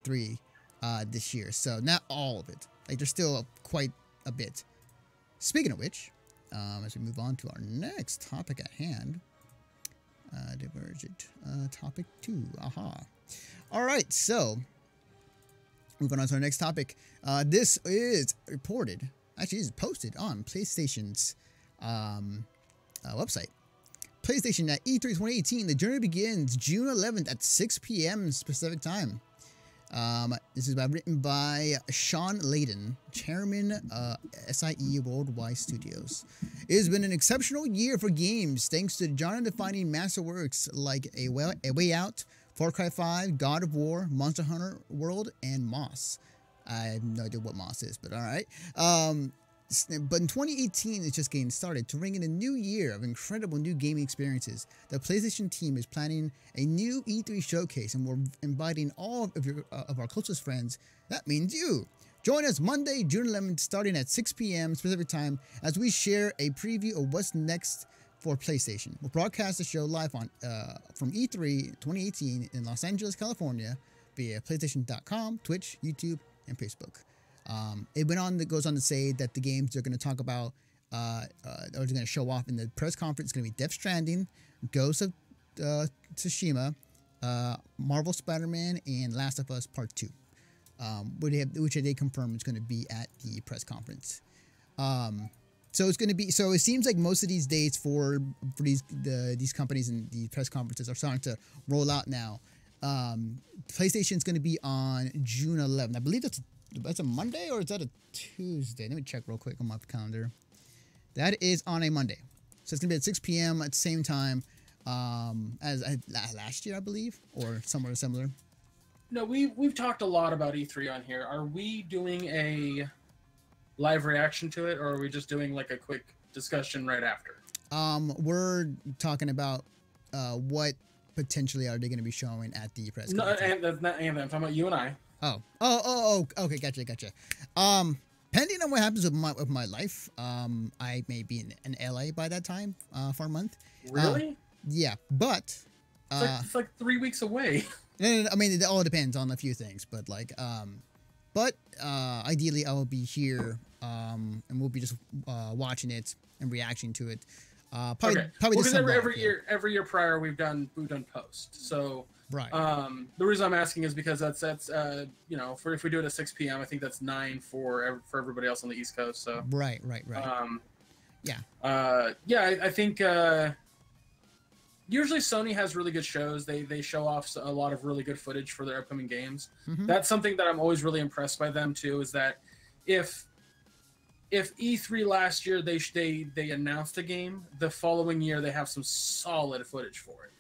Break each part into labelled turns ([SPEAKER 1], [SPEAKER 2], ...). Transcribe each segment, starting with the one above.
[SPEAKER 1] E3 this year. So not all of it. Like there's still quite a bit. Speaking of which, as we move on to our next topic at hand, Divergent topic 2. Aha. All right, so moving on to our next topic. This is reported, actually, this is posted on PlayStation's website. PlayStation at E3 2018. The journey begins June 11th at 6 p.m. Pacific time. This is written by Sean Layden, chairman SIE Worldwide Studios. It has been an exceptional year for games thanks to genre-defining masterworks like A Way Out, Far Cry 5, God of War, Monster Hunter World, and Moss. I have no idea what Moss is, but all right. But in 2018, it's just getting started. To ring in a new year of incredible new gaming experiences, the PlayStation team is planning a new E3 showcase, and we're inviting all of our closest friends. That means you. Join us Monday, June 11th, starting at 6 p.m. Pacific time, as we share a preview of what's next for PlayStation. We'll broadcast the show live on from E3 2018 in Los Angeles, California, via PlayStation.com, Twitch, YouTube, and Facebook. It goes on to say that the games they're going to talk about, or they're going to show off in the press conference, is going to be Death Stranding, Ghost of Tsushima, Marvel Spider-Man, and Last of Us Part 2, which they confirmed is going to be at the press conference. So it's going to be. So it seems like most of these dates for these companies and the press conferences are starting to roll out now. PlayStation's going to be on June 11th. I believe that's a Monday, or is that a Tuesday? Let me check real quick on my calendar. That is on a Monday. So it's going to be at 6 p.m. at the same time as last year, I believe, or somewhere similar.
[SPEAKER 2] No, we've talked a lot about E3 on here. Are we doing a live reaction to it, or are we just doing like a quick discussion right after?
[SPEAKER 1] We're talking about what potentially are they going to be showing at the press conference.
[SPEAKER 2] No, and that's not Anthem. I'm talking about you and I.
[SPEAKER 1] Oh, okay, gotcha. Depending on what happens with my life, I may be in LA by that time, for a month.
[SPEAKER 2] Really?
[SPEAKER 1] Yeah, but
[SPEAKER 2] it's like 3 weeks away.
[SPEAKER 1] No, I mean, it all depends on a few things, but like, ideally I will be here, and we'll be just watching it and reacting to it. Probably
[SPEAKER 2] because every year prior we've done post. So
[SPEAKER 1] right.
[SPEAKER 2] The reason I'm asking is because that's you know, if we do it at 6 p.m. I think that's 9 for everybody else on the East Coast. So
[SPEAKER 1] right.
[SPEAKER 2] Yeah. I think usually Sony has really good shows. They show off a lot of really good footage for their upcoming games.
[SPEAKER 1] Mm-hmm.
[SPEAKER 2] That's something that I'm always really impressed by them too. Is that if E3 last year they announced a game, the following year they have some solid footage for it.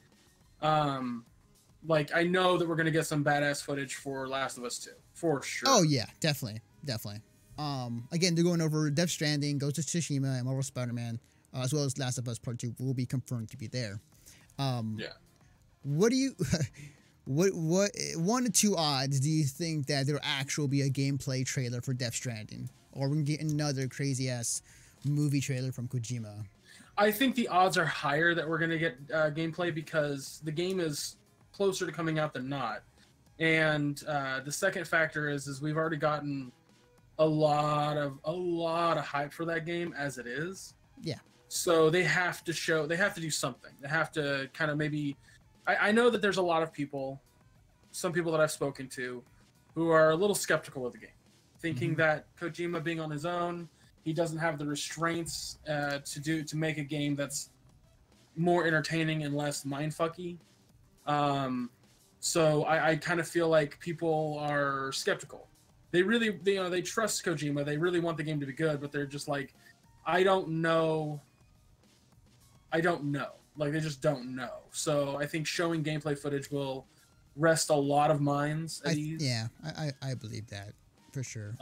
[SPEAKER 2] Like I know that we're gonna get some badass footage for Last of Us 2 for sure.
[SPEAKER 1] Oh yeah, definitely. Again, they're going over Death Stranding, Ghost of Tsushima, and Marvel Spider-Man, as well as Last of Us Part 2 will be confirmed to be there.
[SPEAKER 2] Yeah.
[SPEAKER 1] What do you? What 1 to 2 odds do you think that there actually will be a gameplay trailer for Death Stranding, or we can get another crazy ass movie trailer from Kojima?
[SPEAKER 2] I think the odds are higher that we're gonna get gameplay because the game is closer to coming out than not, and the second factor is we've already gotten a lot of hype for that game as it is.
[SPEAKER 1] Yeah.
[SPEAKER 2] So they have to do something. They have to kind of maybe. I know that there's a lot of people, some people that I've spoken to, who are a little skeptical of the game, thinking that Kojima being on his own, he doesn't have the restraints to make a game that's more entertaining and less mindfucky. So I kind of feel like people are skeptical. They really, they trust Kojima. They really want the game to be good, but they're just like, I don't know. Like, they just don't know. So I think showing gameplay footage will rest a lot of minds at ease.
[SPEAKER 1] Yeah, I believe that for sure.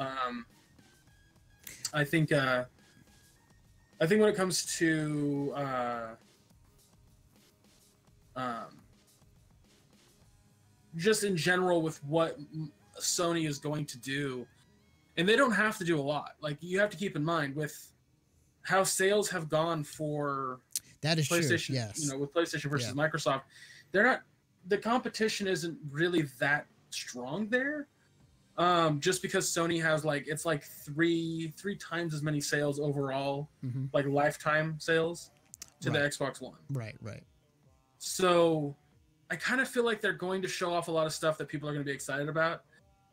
[SPEAKER 2] I think when it comes to just in general with what Sony is going to do, and they don't have to do a lot. Like, you have to keep in mind with how sales have gone for
[SPEAKER 1] that is
[SPEAKER 2] PlayStation,
[SPEAKER 1] true. Yes.
[SPEAKER 2] with PlayStation versus Microsoft, they're not. The competition isn't really that strong there. Just because Sony has it's like three times as many sales overall, like lifetime sales to the Xbox One.
[SPEAKER 1] Right.
[SPEAKER 2] So I kind of feel like they're going to show off a lot of stuff that people are going to be excited about,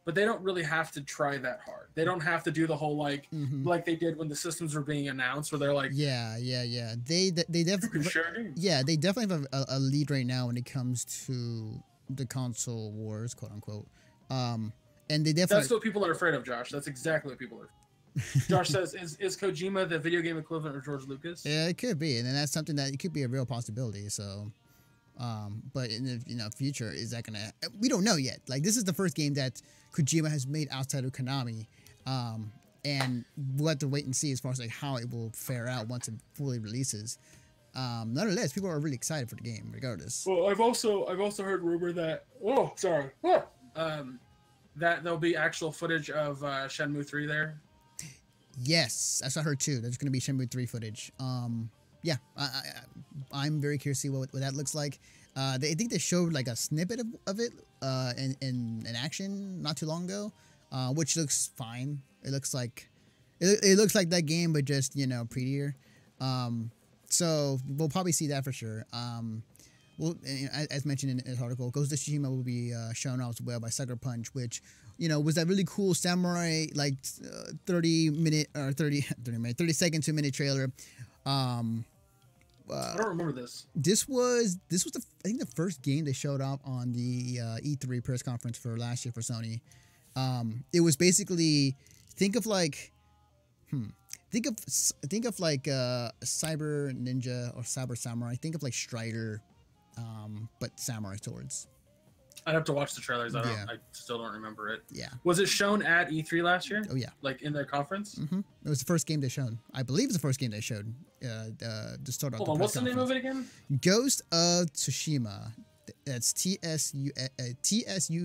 [SPEAKER 2] but they don't really have to try that hard. They don't have to do the whole like they did when the systems were being announced, where they're like,
[SPEAKER 1] yeah. They definitely they definitely have a lead right now when it comes to the console wars, quote unquote. And they definitely.
[SPEAKER 2] That's what people are afraid of, Josh. That's exactly what people are. Josh says, "Is Kojima the video game equivalent of George Lucas?"
[SPEAKER 1] Yeah, it could be, and then that's something that it could be a real possibility. So, but in the future, is that gonna? We don't know yet. Like, this is the first game that Kojima has made outside of Konami, and we'll have to wait and see as far as like how it will fare out once it fully releases. Nonetheless, people are really excited for the game, regardless.
[SPEAKER 2] Well, I've also heard rumor that that there'll be actual footage of Shenmue 3 there.
[SPEAKER 1] Yes, that's what I heard too. There's going to be Shenmue 3 footage. Yeah, I'm very curious to see what that looks like. I think they showed like a snippet of it in action not too long ago, which looks fine. It looks like it looks like that game, but just prettier. So we'll probably see that for sure. Well, as mentioned in this article, Ghost of Tsushima will be shown off as well by Sucker Punch, which was that really cool samurai 30 second to a minute trailer.
[SPEAKER 2] I don't remember this.
[SPEAKER 1] This was I think the first game they showed off on the E3 press conference for last year for Sony. It was basically think of like Cyber Ninja or Cyber Samurai. Think of like Strider. But samurai swords.
[SPEAKER 2] I'd have to watch the trailers. I still don't remember it.
[SPEAKER 1] Yeah.
[SPEAKER 2] Was it shown at E3 last year?
[SPEAKER 1] Oh yeah.
[SPEAKER 2] Like in their conference?
[SPEAKER 1] Mm-hmm. It was the first game they showed. I believe it's the first game they showed. To start off.
[SPEAKER 2] Hold on. What's the name of it again? Ghost
[SPEAKER 1] of Tsushima. That's TSUSHIMA.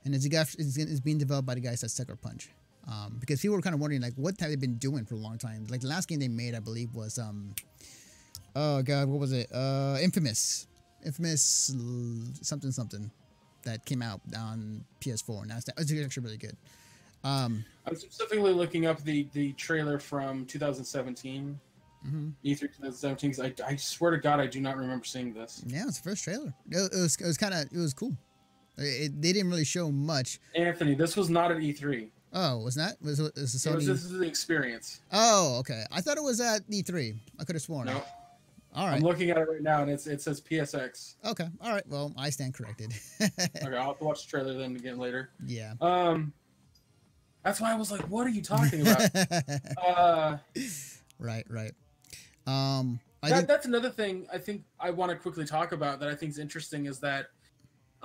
[SPEAKER 1] And it's being developed by the guys at Sucker Punch. Because people were kind of wondering like what have they been doing for a long time. Like the last game they made, I believe, was oh god, what was it? Infamous something that came out on PS4, and it's actually really good.
[SPEAKER 2] I'm specifically looking up the trailer from 2017, E3 2017. Because I swear to God, I do not remember seeing this.
[SPEAKER 1] Yeah, it's the first trailer. It was cool. They didn't really show much.
[SPEAKER 2] Anthony, this was not at E3.
[SPEAKER 1] Oh, was that? Was it Sony?
[SPEAKER 2] This is the experience.
[SPEAKER 1] Oh, okay. I thought it was at E3. I could have sworn.
[SPEAKER 2] No.
[SPEAKER 1] All right.
[SPEAKER 2] I'm looking at it right now, and it says PSX.
[SPEAKER 1] Okay. All right. Well, I stand corrected.
[SPEAKER 2] Okay, I'll have to watch the trailer then again later.
[SPEAKER 1] Yeah.
[SPEAKER 2] That's why I was like, "What are you talking about?"
[SPEAKER 1] Right.
[SPEAKER 2] That's another thing I think I want to quickly talk about that I think is interesting is that,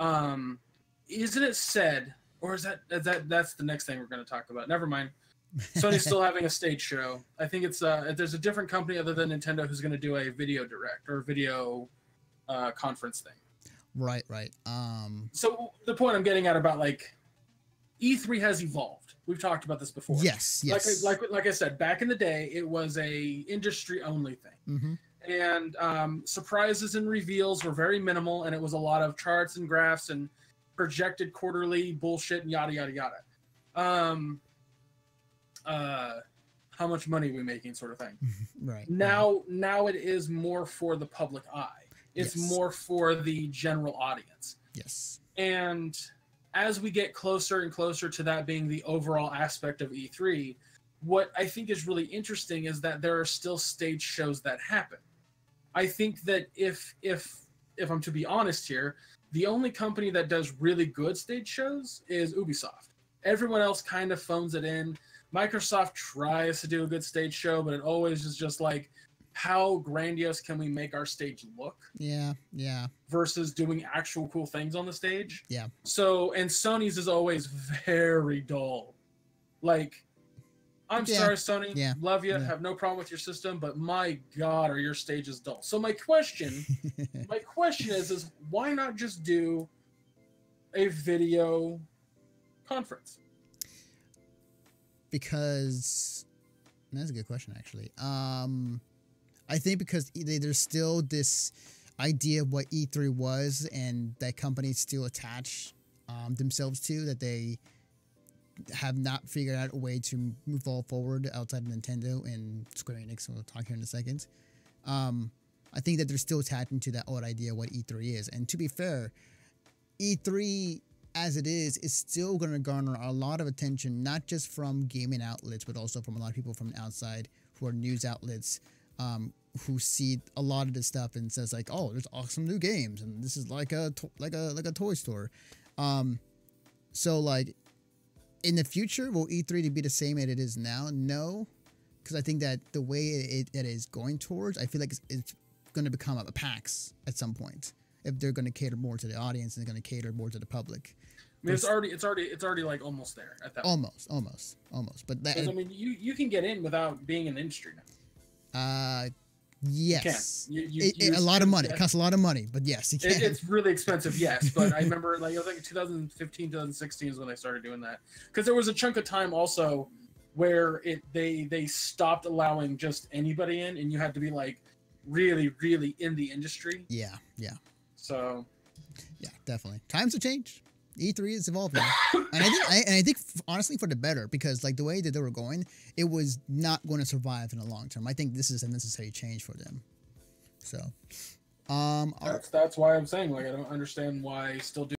[SPEAKER 2] isn't it said? Or is that's the next thing we're going to talk about? Never mind. Sony's still having a stage show. I think it's there's a different company other than Nintendo who's going to do a video direct or video conference thing.
[SPEAKER 1] Right.
[SPEAKER 2] So the point I'm getting at about like E3 has evolved. We've talked about this before.
[SPEAKER 1] Yes.
[SPEAKER 2] Like I said, back in the day, it was a industry only thing. And surprises and reveals were very minimal, and it was a lot of charts and graphs and projected quarterly bullshit and yada yada yada. How much money are we making, sort of thing.
[SPEAKER 1] Right.
[SPEAKER 2] Now it is more for the public eye. It's more for the general audience.
[SPEAKER 1] Yes.
[SPEAKER 2] And as we get closer and closer to that being the overall aspect of E3, what I think is really interesting is that there are still stage shows that happen. I think that if I'm to be honest here, the only company that does really good stage shows is Ubisoft. Everyone else kind of phones it in. Microsoft tries to do a good stage show, but it always is just like, how grandiose can we make our stage look?
[SPEAKER 1] Yeah.
[SPEAKER 2] Versus doing actual cool things on the stage.
[SPEAKER 1] Yeah.
[SPEAKER 2] So, and Sony's is always very dull. Like, I'm sorry, Sony.
[SPEAKER 1] Yeah.
[SPEAKER 2] Love you. Have no problem with your system, but my God, are your stages dull? So my question is why not just do a video conference?
[SPEAKER 1] Because that's a good question, actually. I think because there's still this idea of what E3 was and that companies still attach themselves to, that they have not figured out a way to move all forward outside of Nintendo and Square Enix. We'll talk here in a second. I think that they're still attaching to that old idea of what E3 is. And to be fair, E3 as it is still going to garner a lot of attention, not just from gaming outlets, but also from a lot of people from outside who are news outlets, who see a lot of this stuff and says like, oh, there's awesome new games and this is like a toy store. So like in the future, will E3 to be the same as it is now? No, because I think that the way it is going towards, I feel like it's going to become a PAX at some point. If they're going to cater more to the audience and they're going to cater more to the public.
[SPEAKER 2] I mean, it's already like almost there at that point. Almost. But that, I mean, you can get in without being in the industry now.
[SPEAKER 1] Yes.
[SPEAKER 2] You
[SPEAKER 1] a lot of money. It costs a lot of money, but yes, you can.
[SPEAKER 2] It's really expensive, yes. But I remember, like, I was like 2015, 2016 is when they started doing that. Because there was a chunk of time also where they stopped allowing just anybody in, and you had to be like really, really in the industry.
[SPEAKER 1] Yeah.
[SPEAKER 2] So.
[SPEAKER 1] Yeah, definitely. Times have changed. E3 is evolving, and I think honestly for the better, because like the way that they were going, it was not going to survive in the long term. I think this is a necessary change for them. So,
[SPEAKER 2] that's why I'm saying, like, I don't understand why still do.